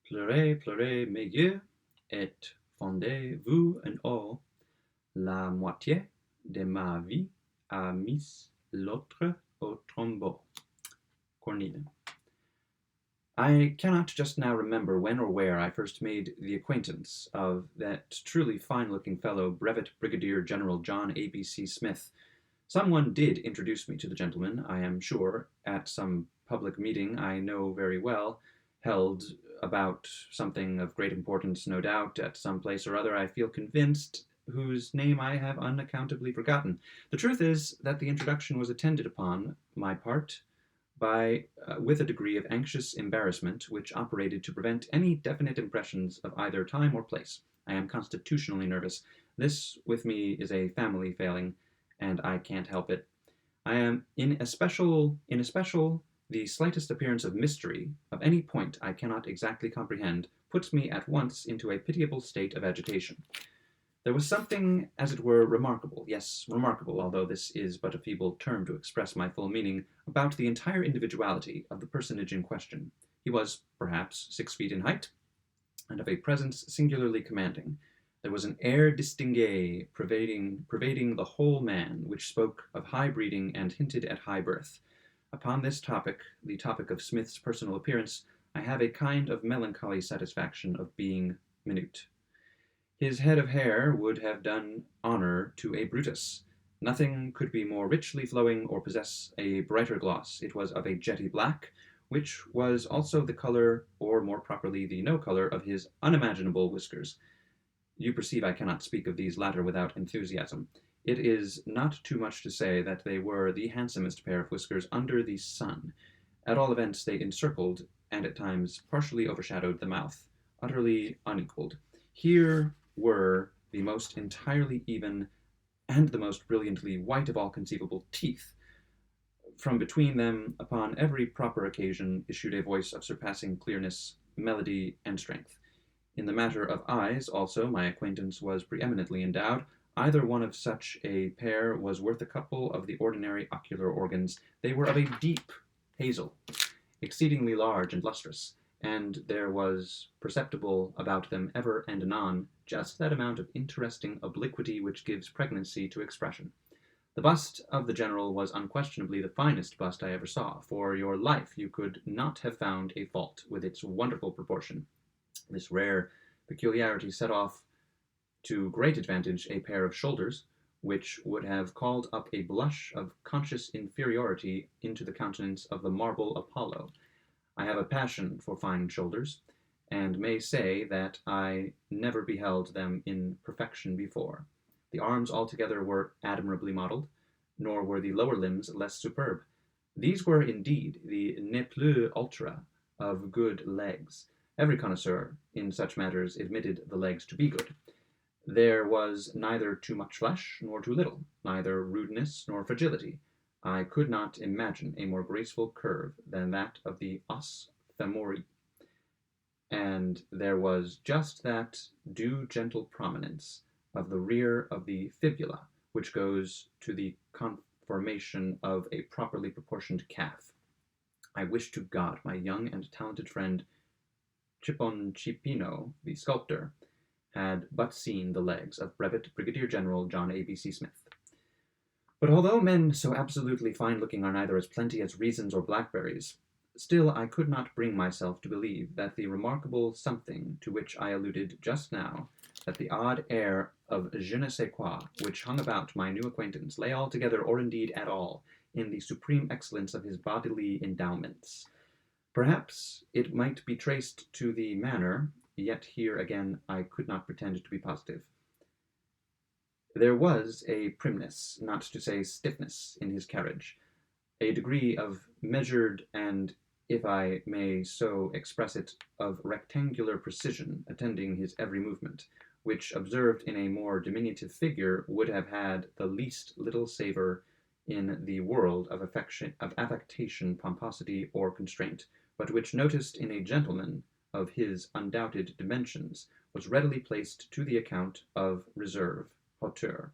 Pleurez, pleurez, mes yeux, et fondez-vous en eau. La moitié de ma vie a mis l'autre au tombeau. Corneille. I cannot just now remember when or where I first made the acquaintance of that truly fine-looking fellow, Brevet Brigadier General John A.B.C. Smith. Someone did introduce me to the gentleman, I am sure, at some public meeting I know very well, held about something of great importance, no doubt, at some place or other, I feel convinced, whose name I have unaccountably forgotten. The truth is that the introduction was attended upon my part by with a degree of anxious embarrassment which operated to prevent any definite impressions of either time or place. I am constitutionally nervous. This with me is a family failing, and I can't help it. I am in especial the slightest appearance of mystery of any point I cannot exactly comprehend puts me at once into a pitiable state of agitation. There was something, as it were, remarkable, yes, remarkable, although this is but a feeble term to express my full meaning, about the entire individuality of the personage in question. He was, perhaps, 6 feet in height, and of a presence singularly commanding. There was an air distingué pervading the whole man, which spoke of high breeding and hinted at high birth. Upon this topic, the topic of Smith's personal appearance, I have a kind of melancholy satisfaction of being minute. His head of hair would have done honor to a Brutus. Nothing could be more richly flowing or possess a brighter gloss. It was of a jetty black, which was also the color, or more properly the no color, of his unimaginable whiskers. You perceive I cannot speak of these latter without enthusiasm. It is not too much to say that they were the handsomest pair of whiskers under the sun. At all events, they encircled, and at times partially overshadowed, the mouth, utterly unequaled. Here were the most entirely even and the most brilliantly white of all conceivable teeth. From between them, upon every proper occasion, issued a voice of surpassing clearness, melody, and strength. In the matter of eyes, also, my acquaintance was preeminently endowed. Either one of such a pair was worth a couple of the ordinary ocular organs. They were of a deep hazel, exceedingly large and lustrous, and there was perceptible about them ever and anon just that amount of interesting obliquity which gives pregnancy to expression. The bust of the general was unquestionably the finest bust I ever saw. For your life you could not have found a fault with its wonderful proportion. This rare peculiarity set off to great advantage a pair of shoulders, which would have called up a blush of conscious inferiority into the countenance of the marble Apollo. I have a passion for fine shoulders, and may say that I never beheld them in perfection before. The arms altogether were admirably modelled, nor were the lower limbs less superb. These were indeed the ne plus ultra of good legs. Every connoisseur in such matters admitted the legs to be good. There was neither too much flesh nor too little, neither rudeness nor fragility. I could not imagine a more graceful curve than that of the os femori, and there was just that due gentle prominence of the rear of the fibula which goes to the conformation of a properly proportioned calf. I wish to God my young and talented friend Ciponcipino, the sculptor, had but seen the legs of Brevet Brigadier General John A.B.C. Smith. But although men so absolutely fine-looking are neither as plenty as raisins or blackberries, still I could not bring myself to believe that the remarkable something to which I alluded just now, that the odd air of je ne sais quoi which hung about my new acquaintance, lay altogether, or indeed at all, in the supreme excellence of his bodily endowments. Perhaps it might be traced to the manner, yet here again I could not pretend to be positive. There was a primness, not to say stiffness, in his carriage, a degree of measured and, if I may so express it, of rectangular precision attending his every movement, which, observed in a more diminutive figure, would have had the least little savour in the world of affectation, pomposity, or constraint, but which, noticed in a gentleman of his undoubted dimensions, was readily placed to the account of reserve, hauteur,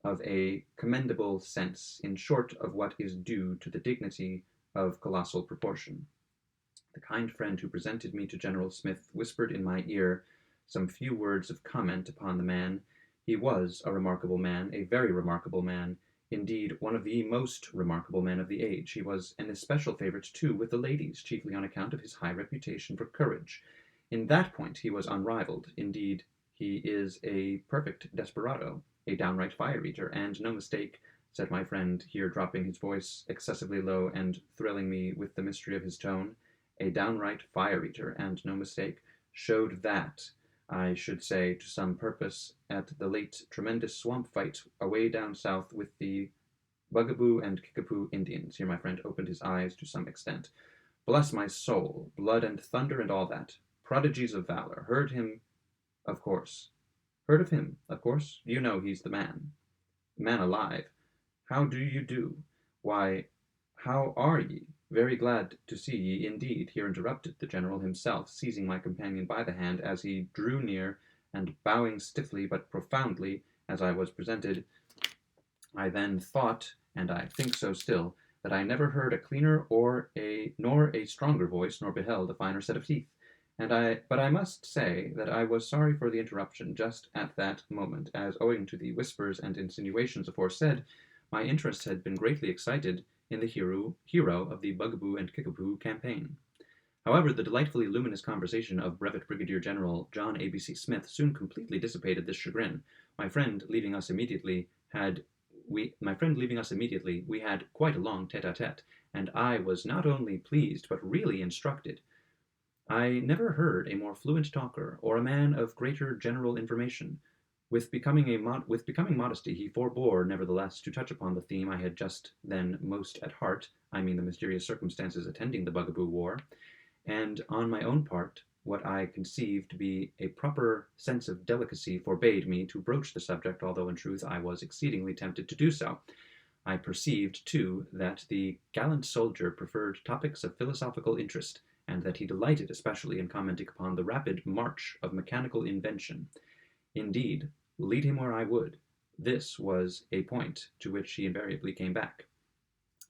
of a commendable sense, in short, of what is due to the dignity of colossal proportion. The kind friend who presented me to General Smith whispered in my ear some few words of comment upon the man. He was a remarkable man, a very remarkable man, indeed one of the most remarkable men of the age. He was an especial favorite, too, with the ladies, chiefly on account of his high reputation for courage. In that point he was unrivaled. Indeed, he is a perfect desperado, a downright fire-eater, and no mistake, said my friend, here dropping his voice excessively low and thrilling me with the mystery of his tone, a downright fire-eater, and no mistake, showed that, I should say, to some purpose, at the late tremendous swamp fight away down south with the Bugaboo and Kickapoo Indians. Here my friend opened his eyes to some extent. Bless my soul, blood and thunder and all that. Prodigies of valor. Heard him, of course. Heard of him, of course. You know he's the man. Man alive. How do you do? Why, how are ye? Very glad to see ye, indeed, here interrupted the general himself, seizing my companion by the hand as he drew near, and bowing stiffly but profoundly as I was presented. I then thought, and I think so still, that I never heard a cleaner nor a stronger voice, nor beheld a finer set of teeth. But I must say that I was sorry for the interruption just at that moment, as owing to the whispers and insinuations aforesaid, my interest had been greatly excited in the hero of the Bugaboo and Kickapoo campaign. However, the delightfully luminous conversation of Brevet Brigadier General John A.B.C. Smith soon completely dissipated this chagrin. My friend leaving us immediately, we had quite a long tete-a-tete, and I was not only pleased but really instructed. I never heard a more fluent talker, or a man of greater general information. With becoming modesty, he forbore, nevertheless, to touch upon the theme I had just then most at heart, I mean the mysterious circumstances attending the Bugaboo War, and on my own part, what I conceived to be a proper sense of delicacy forbade me to broach the subject, although in truth I was exceedingly tempted to do so. I perceived, too, that the gallant soldier preferred topics of philosophical interest, and that he delighted especially in commenting upon the rapid march of mechanical invention. Indeed, lead him where I would, this was a point to which he invariably came back.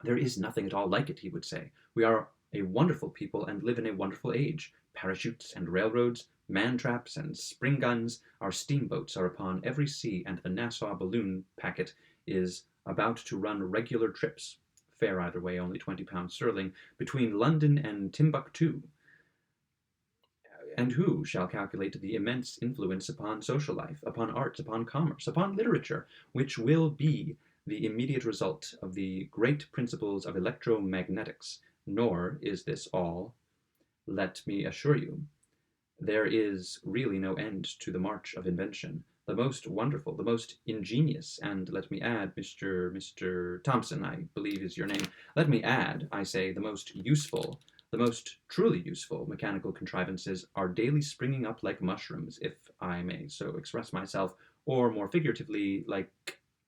There is nothing at all like it, he would say. We are a wonderful people and live in a wonderful age. Parachutes and railroads, man-traps and spring guns, our steamboats are upon every sea, and the Nassau balloon packet is about to run regular trips, fare either way only £20 sterling, between London and Timbuktu. And who shall calculate the immense influence upon social life, upon arts, upon commerce, upon literature, which will be the immediate result of the great principles of electromagnetics? Nor is this all. Let me assure you, there is really no end to the march of invention. The most wonderful, the most ingenious, and let me add, Mr. Thompson, I believe is your name, let me add, I say, the most useful, the most truly useful mechanical contrivances are daily springing up like mushrooms, if I may so express myself, or more figuratively, like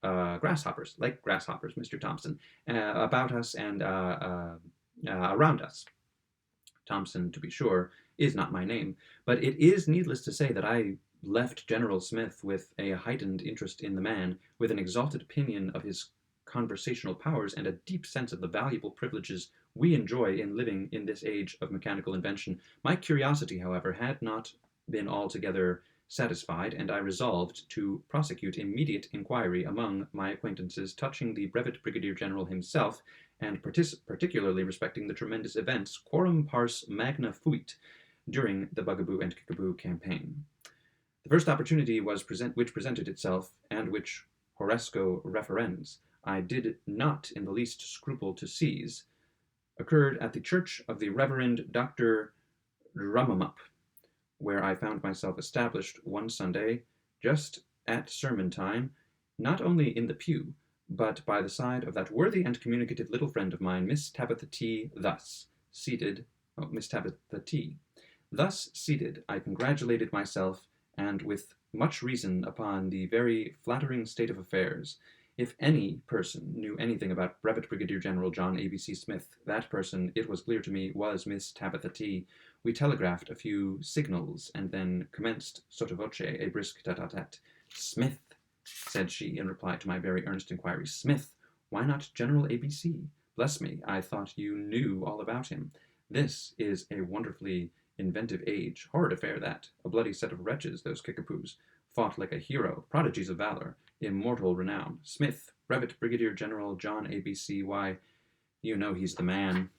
grasshoppers, Mr. Thompson, about us and around us. Thompson, to be sure, is not my name, but it is needless to say that I left General Smith with a heightened interest in the man, with an exalted opinion of his conversational powers, and a deep sense of the valuable privileges we enjoy in living in this age of mechanical invention. My curiosity, however, had not been altogether satisfied, and I resolved to prosecute immediate inquiry among my acquaintances touching the Brevet Brigadier General himself, and particularly respecting the tremendous events quorum pars magna fuit during the Bugaboo and Kickapoo campaign. The first opportunity which presented itself, and which Horresco referens, I did not in the least scruple to seize, occurred at the church of the Reverend Dr. Drummumup, where I found myself established one Sunday, just at sermon time, not only in the pew, but by the side of that worthy and communicative little friend of mine, Miss Tabitha T. Thus seated, I congratulated myself, and with much reason, upon the very flattering state of affairs. If any person knew anything about Brevet Brigadier General John A.B.C. Smith, that person, it was clear to me, was Miss Tabitha T. We telegraphed a few signals, and then commenced sotto voce a brisk tete-a-tete. Smith, said she, in reply to my very earnest inquiry. Smith, why not General A.B.C.? Bless me, I thought you knew all about him. This is a wonderfully inventive age. Horrid affair that. A bloody set of wretches, those Kickapoos. Fought like a hero, prodigies of valor, immortal renown. Smith, Brevet Brigadier General John ABC, why, you know he's the man.